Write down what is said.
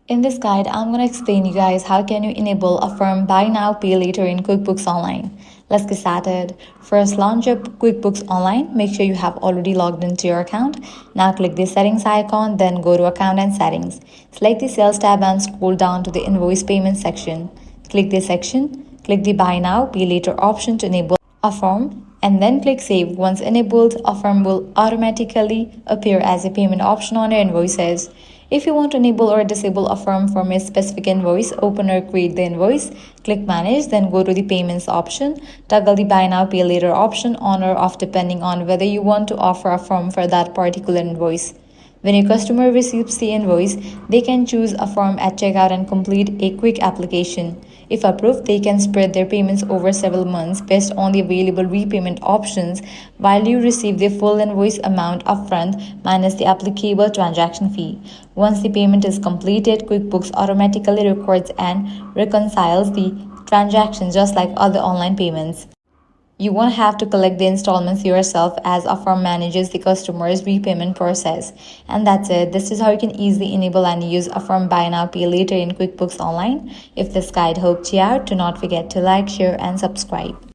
In this guide, I'm going to explain you guys how can you enable Affirm Buy Now Pay Later in QuickBooks Online. Let's get started. First, launch up QuickBooks Online. Make sure you have already logged into your account. Now click the settings icon, then go to account and settings. Select the sales tab and scroll down to the invoice payments section. Click this section. Click the Buy Now Pay Later option to enable Affirm, and then click Save. Once enabled, Affirm will automatically appear as a payment option on your invoices. If you want to enable or disable Affirm from a specific invoice, open or create the invoice, click Manage, then go to the Payments option, toggle the Buy Now Pay Later option on or off depending on whether you want to offer Affirm for that particular invoice. When a customer receives the invoice, they can choose Affirm at checkout and complete a quick application. If approved, they can spread their payments over several months based on the available repayment options while you receive the full invoice amount upfront minus the applicable transaction fee. Once the payment is completed, QuickBooks automatically records and reconciles the transaction just like other online payments. You won't have to collect the installments yourself as Affirm manages the customer's repayment process. And that's it. This is how you can easily enable and use Affirm Buy Now Pay Later in QuickBooks Online. If this guide helped you out, do not forget to like, share, and subscribe.